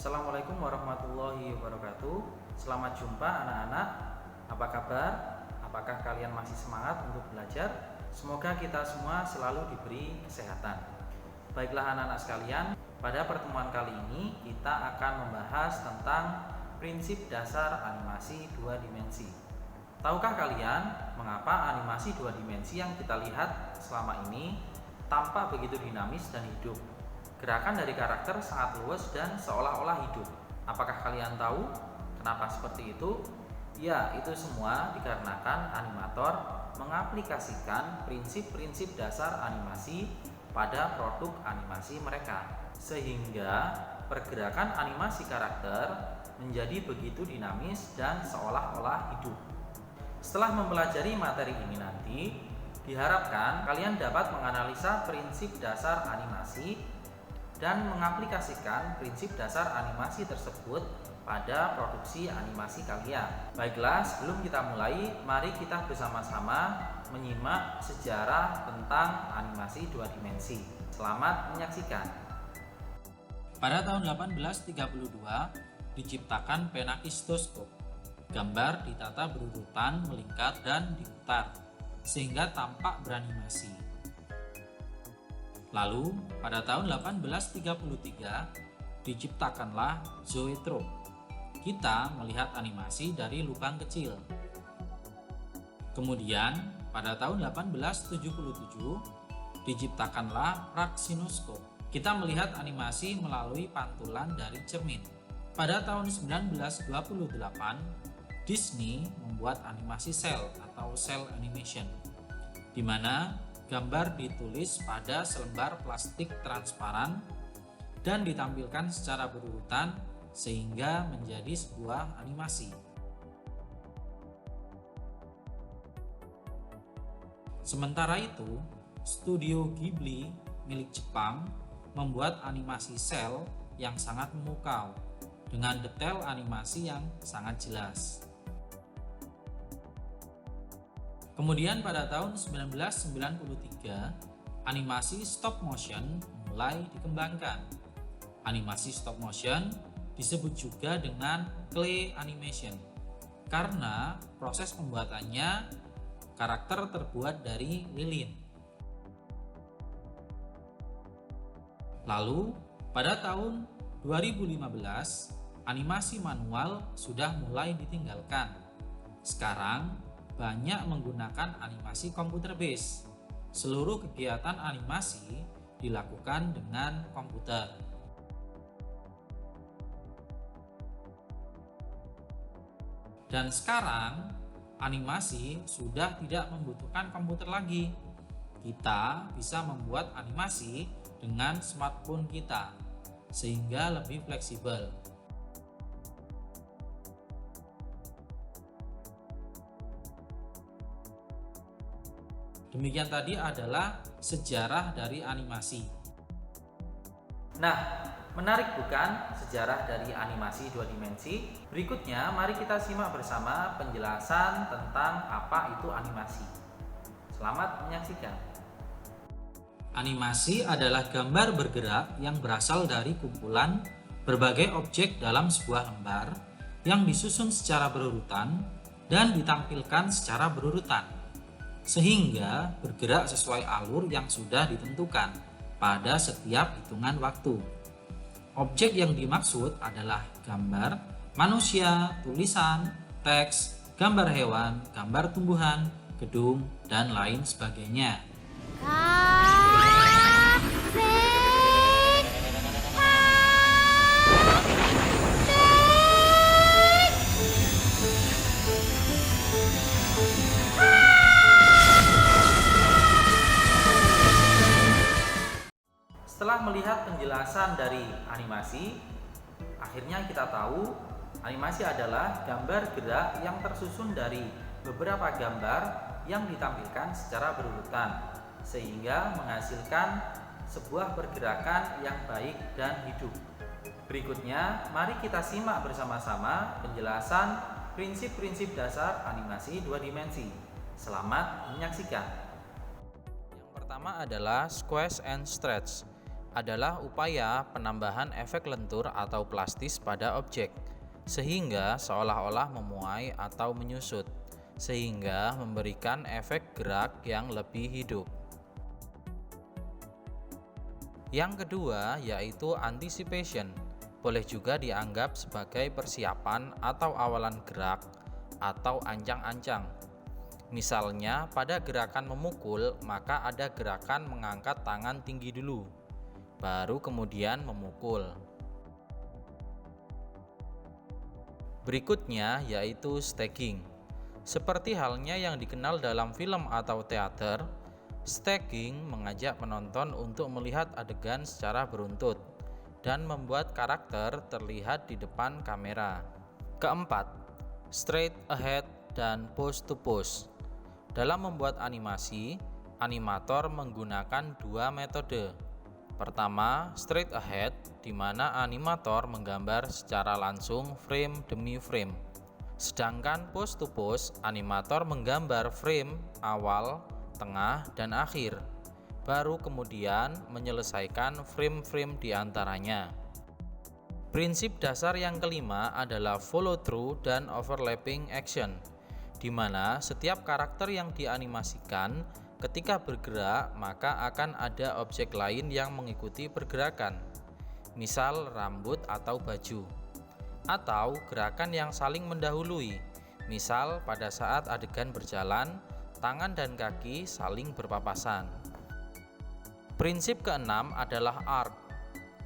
Assalamualaikum warahmatullahi wabarakatuh. Selamat jumpa anak-anak. Apa kabar? Apakah kalian masih semangat untuk belajar? Semoga kita semua selalu diberi kesehatan. Baiklah anak-anak sekalian, pada pertemuan kali ini kita akan membahas tentang prinsip dasar animasi dua dimensi. Tahukah kalian mengapa animasi dua dimensi yang kita lihat selama ini tampak begitu dinamis dan hidup? Gerakan dari karakter sangat luas dan seolah-olah hidup. Apakah kalian tahu kenapa seperti itu? Ya, itu semua dikarenakan animator mengaplikasikan prinsip-prinsip dasar animasi pada produk animasi mereka, sehingga pergerakan animasi karakter menjadi begitu dinamis dan seolah-olah hidup. Setelah mempelajari materi ini nanti, diharapkan kalian dapat menganalisa prinsip dasar animasi dan mengaplikasikan prinsip dasar animasi tersebut pada produksi animasi kalian. Baiklah, sebelum kita mulai, mari kita bersama-sama menyimak sejarah tentang animasi dua dimensi. Selamat menyaksikan. Pada tahun 1832 diciptakan penakistoskop. Gambar ditata berurutan, melingkar dan diputar sehingga tampak beranimasi. Lalu, pada tahun 1833 diciptakanlah zoetrope. Kita melihat animasi dari lubang kecil. Kemudian, pada tahun 1877 diciptakanlah praxinoscope. Kita melihat animasi melalui pantulan dari cermin. Pada tahun 1928, Disney membuat animasi cel atau cel animation, di mana gambar ditulis pada selembar plastik transparan dan ditampilkan secara berurutan sehingga menjadi sebuah animasi. Sementara itu, Studio Ghibli milik Jepang membuat animasi cel yang sangat memukau dengan detail animasi yang sangat jelas. Kemudian pada tahun 1993, animasi stop motion mulai dikembangkan. Animasi stop motion disebut juga dengan clay animation karena proses pembuatannya karakter terbuat dari lilin. Lalu, pada tahun 2015, animasi manual sudah mulai ditinggalkan. Sekarang, banyak menggunakan animasi komputer base. Seluruh kegiatan animasi dilakukan dengan komputer. Dan sekarang animasi sudah tidak membutuhkan komputer lagi. Kita bisa membuat animasi dengan smartphone kita sehingga lebih fleksibel. Demikian tadi adalah sejarah dari animasi. Nah, menarik bukan sejarah dari animasi dua dimensi? Berikutnya, mari kita simak bersama penjelasan tentang apa itu animasi. Selamat menyaksikan. Animasi adalah gambar bergerak yang berasal dari kumpulan berbagai objek dalam sebuah lembar yang disusun secara berurutan dan ditampilkan secara berurutan, sehingga bergerak sesuai alur yang sudah ditentukan pada setiap hitungan waktu. Objek yang dimaksud adalah gambar manusia, tulisan, teks, gambar hewan, gambar tumbuhan, gedung, dan lain sebagainya. Setelah melihat penjelasan dari animasi, akhirnya kita tahu animasi adalah gambar gerak yang tersusun dari beberapa gambar yang ditampilkan secara berurutan, sehingga menghasilkan sebuah pergerakan yang baik dan hidup. Berikutnya, mari kita simak bersama-sama penjelasan prinsip-prinsip dasar animasi dua dimensi. Selamat menyaksikan. Yang pertama adalah squeeze and stretch. adalah upaya penambahan efek lentur atau plastis pada objek, sehingga seolah-olah memuai atau menyusut, sehingga memberikan efek gerak yang lebih hidup. Yang kedua yaitu anticipation, boleh juga dianggap sebagai persiapan atau awalan gerak atau ancang-ancang. Misalnya pada gerakan memukul, maka ada gerakan mengangkat tangan tinggi dulu, baru kemudian memukul. Berikutnya yaitu staging. Seperti halnya yang dikenal dalam film atau teater, staging mengajak penonton untuk melihat adegan secara beruntut dan membuat karakter terlihat di depan kamera. Keempat, straight ahead dan pose to pose. Dalam membuat animasi, animator menggunakan dua metode. Pertama, straight ahead, di mana animator menggambar secara langsung frame demi frame. Sedangkan pose to pose, animator menggambar frame awal, tengah, dan akhir, baru kemudian menyelesaikan frame-frame di antaranya. Prinsip dasar yang kelima adalah follow through dan overlapping action, di mana setiap karakter yang dianimasikan ketika bergerak maka akan ada objek lain yang mengikuti pergerakan, misal rambut atau baju, atau gerakan yang saling mendahului, misal pada saat adegan berjalan, tangan dan kaki saling berpapasan. Prinsip keenam adalah arc.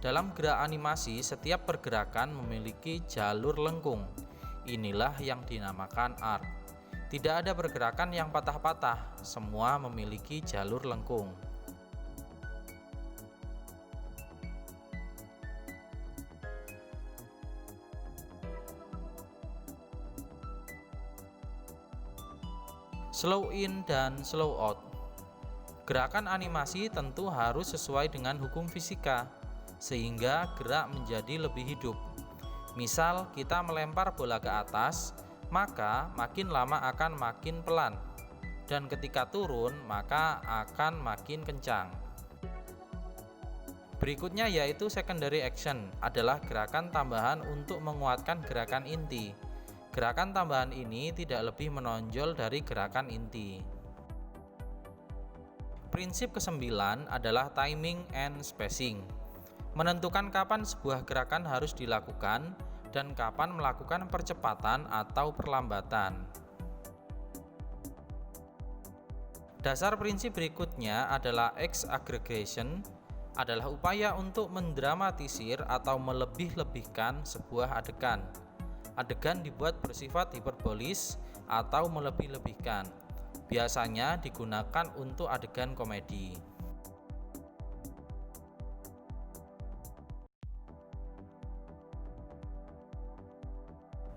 Dalam gerak animasi, setiap pergerakan memiliki jalur lengkung. Inilah yang dinamakan arc. Tidak ada pergerakan yang patah-patah, semua memiliki jalur lengkung. Slow in dan slow out. Gerakan animasi tentu harus sesuai dengan hukum fisika, sehingga gerak menjadi lebih hidup. Misal kita melempar bola ke atas, maka makin lama akan makin pelan, dan ketika turun maka akan makin kencang. Berikutnya yaitu secondary action, adalah gerakan tambahan untuk menguatkan gerakan inti. Gerakan tambahan ini tidak lebih menonjol dari gerakan inti. Prinsip kesembilan adalah timing and spacing. Menentukan kapan sebuah gerakan harus dilakukan dan kapan melakukan percepatan atau perlambatan. Dasar prinsip berikutnya adalah exaggeration, adalah upaya untuk mendramatisir atau melebih-lebihkan sebuah adegan. Adegan dibuat bersifat hiperbolis atau melebih-lebihkan. Biasanya digunakan untuk adegan komedi.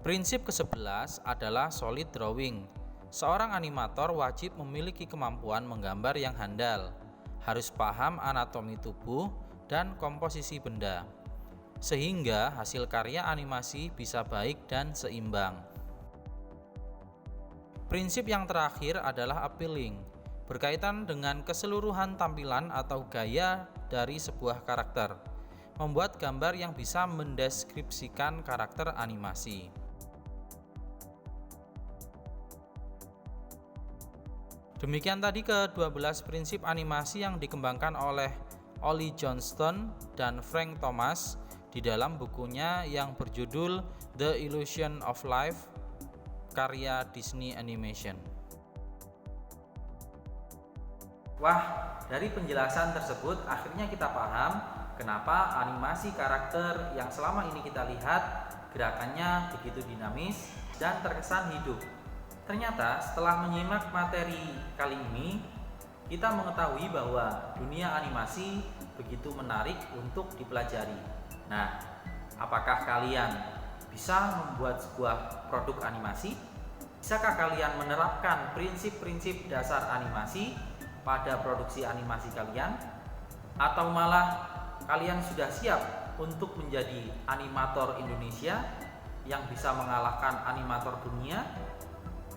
Prinsip ke-11 adalah solid drawing. Seorang animator wajib memiliki kemampuan menggambar yang handal, harus paham anatomi tubuh dan komposisi benda, sehingga hasil karya animasi bisa baik dan seimbang. Prinsip yang terakhir adalah appealing, berkaitan dengan keseluruhan tampilan atau gaya dari sebuah karakter, membuat gambar yang bisa mendeskripsikan karakter animasi. Demikian tadi ke-12 prinsip animasi yang dikembangkan oleh Ollie Johnston dan Frank Thomas di dalam bukunya yang berjudul The Illusion of Life, karya Disney Animation. Wah, dari penjelasan tersebut akhirnya kita paham kenapa animasi karakter yang selama ini kita lihat gerakannya begitu dinamis dan terkesan hidup. Ternyata setelah menyimak materi kali ini, kita mengetahui bahwa dunia animasi begitu menarik untuk dipelajari. Nah, apakah kalian bisa membuat sebuah produk animasi? Bisakah kalian menerapkan prinsip-prinsip dasar animasi pada produksi animasi kalian? Atau malah kalian sudah siap untuk menjadi animator Indonesia yang bisa mengalahkan animator dunia?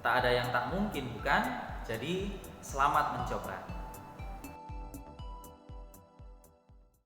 Tak ada yang tak mungkin, bukan? Jadi, selamat mencoba.